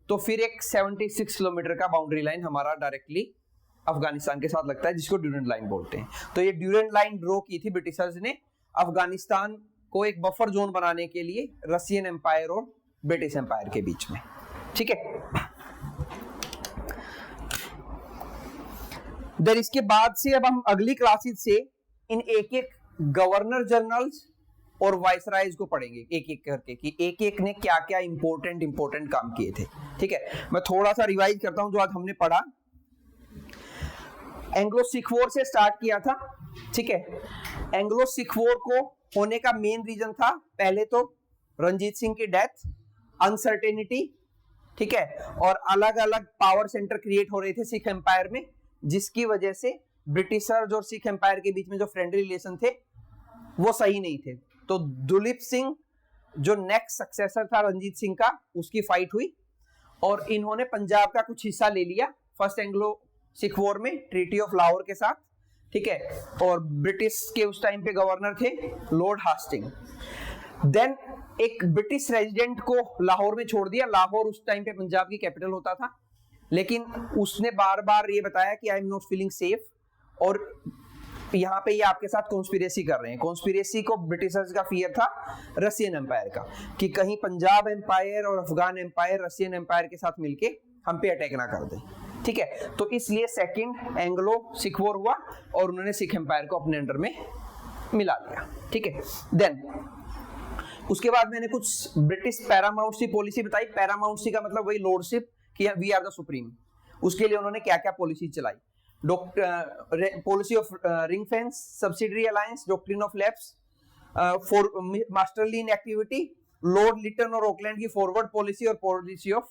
तो फिर एक 76 किलोमीटर का बाउंड्री लाइन हमारा डायरेक्टली अफगानिस्तान के साथ लगता है, जिसको ड्यूरेंट लाइन बोलते हैं। तो ये ड्यूरेंट लाइन ड्रॉ की थी ब्रिटिशर्स ने अफगानिस्तान को एक बफर जोन बनाने के लिए रशियन एम्पायर और ब्रिटिश एम्पायर के बीच में। ठीक है, देन इसके बाद से अब हम अगली क्लासेस से इन एक एक गवर्नर जनरल्स और वाइसराइज को पढ़ेंगे एक एक करके कि एक एक ने क्या क्या इंपॉर्टेंट काम किए थे। ठीक है, मैं थोड़ा सा रिवाइज करता हूं जो आज हमने पढ़ा। एंग्लो सिख वॉर से स्टार्ट किया था। ठीक है, एंग्लो सिख वॉर को होने का मेन रीजन था पहले तो रंजीत सिंह की डेथ, अनसर्टेनिटी, ठीक है, और अलग अलग पावर सेंटर क्रिएट हो रहे थे सिख एम्पायर में, जिसकी वजह से ब्रिटिशर्स और सिख एम्पायर के बीच में जो फ्रेंडली रिलेशन थे वो सही नहीं थे। तो दुलीप सिंह जो नेक्स्ट सक्सेसर था रंजीत सिंह का, उसकी फाइट हुई और इन्होंने पंजाब का कुछ हिस्सा ले लिया फर्स्ट एंग्लो सिख वॉर में ट्रीटी ऑफ लाहौर के साथ। ठीक है, और ब्रिटिश के उस टाइम पे गवर्नर थे लॉर्ड हास्टिंग। देन एक ब्रिटिश रेजिडेंट को लाहौर में छोड़ दिया। लाहौर उस टाइम पे पंजाब की कैपिटल होता था, लेकिन उसने बार बार ये बताया कि I am not feeling safe, और यहाँ पे ये आपके साथ कॉन्स्पिरेसी कर रहे हैं। कॉन्स्पिरेसी को ब्रिटिशर्स का फियर था रशियन एम्पायर का, कि कहीं पंजाब एम्पायर और अफगान एम्पायर रशियन एम्पायर के साथ मिलके हम पे अटैक ना कर दे। ठीक है, तो इसलिए सेकंड एंग्लो सिख वॉर हुआ और उन्होंने सिख एम्पायर को अपने अंडर में मिला लिया। ठीक है, देन उसके बाद मैंने कुछ ब्रिटिश पैरामाउंटसी पॉलिसी बताई। पैरामाउंटसी का मतलब वही लॉर्डशिप, कि वी आर द सुप्रीम। उसके लिए उन्होंने क्या क्या पॉलिसी चलाई। Policy of ring fence, subsidiary alliance, doctrine of lapse, for masterly inactivity, Lord Lytton और ऑकलैंड की फॉरवर्ड पॉलिसी और पॉलिसी ऑफ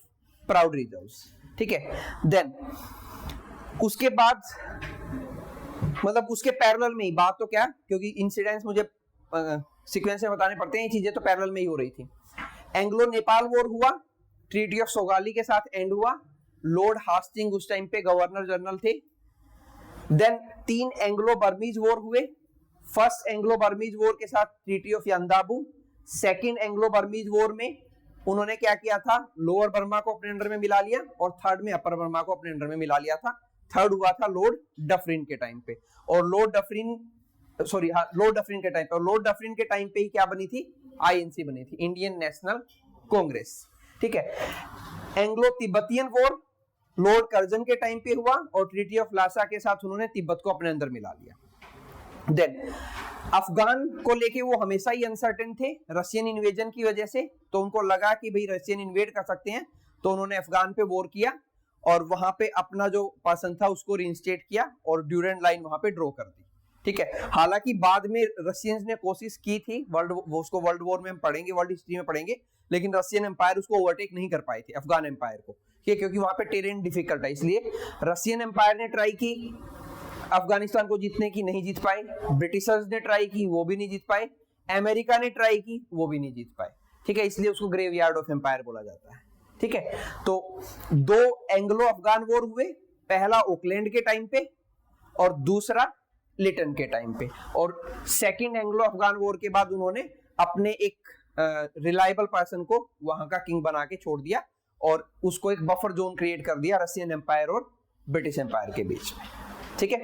प्राउड रिजर्व्स। ठीक है, देन उसके बाद मतलब उसके पैरेलल में ही बात तो क्या, क्योंकि इंसिडेंट्स मुझे सीक्वेंस में बताने पड़ते हैं, ये चीजें तो पैरेलल में ही हो रही थी। एंग्लो नेपाल वॉर हुआ, ट्रीटी ऑफ सोगाली के साथ एंड हुआ। लॉर्ड हास्टिंग उस टाइम पे गवर्नर जनरल थे। देन 3 एंग्लो बर्मीज वॉर हुए। फर्स्ट एंग्लो बर्मीज वॉर के साथ treaty of Yandabo. Second Anglo Burmese war में उन्होंने क्या किया था, लोअर बर्मा को अपने अंडर में मिला लिया, और थर्ड में अपर बर्मा को अपने अंडर में मिला लिया था। थर्ड हुआ था लॉर्ड डफरिन के टाइम पे, और लॉर्ड डफरिन के टाइम पे, और लॉर्ड डफरिन के टाइम पे ही क्या बनी थी, आईएनसी बनी थी, इंडियन नेशनल कांग्रेस। ठीक है, Anglo Tibetan war Lord Curzon के टाइम पे हुआ, और ट्रीटी ऑफ लासा के साथ उन्होंने तिब्बत को अपने अंदर मिला लिया। देन अफगान को लेके वो हमेशा ही अनसर्टेन थे रशियन इन्वेजन की वजह से, तो उनको लगा कि भाई रशियन इन्वेड कर सकते हैं, तो उन्होंने अफगान पे वॉर किया और वहां पे अपना जो पर्सन था उसको रिइंस्टेट किया और ड्यूरेंट लाइन वहां पे ड्रॉ कर दी। ठीक है, हालांकि बाद में रशियंस ने कोशिश की थी, उसको वर्ल्ड वॉर में हम पढ़ेंगे, वर्ल्ड हिस्ट्री में पढ़ेंगे, लेकिन रशियन एम्पायर उसको ओवरटेक नहीं कर पाए थे अफगान एम्पायर को, क्योंकि वहां पे टेरेन डिफिकल्ट है। इसलिए रशियन एम्पायर ने ट्राई की अफगानिस्तान को जीतने की, नहीं जीत पाए। ब्रिटिशर्स ने ट्राई की, वो भी नहीं जीत पाए। अमेरिका ने ट्राई की, वो भी नहीं जीत पाए। ठीक है, इसलिए उसको ग्रेवयार्ड ऑफ एम्पायर बोला जाता है। ठीक है, तो 2 एंग्लो अफगान वॉर हुए, पहला ऑकलैंड के टाइम पे और दूसरा लिटन के टाइम पे, और सेकंड एंग्लो अफगान वॉर के बाद उन्होंने अपने एक रिलायबल पर्सन को वहां का किंग बना के छोड़ दिया और उसको एक बफर जोन क्रिएट कर दिया रशियन एम्पायर और ब्रिटिश एम्पायर के बीच में। ठीक है।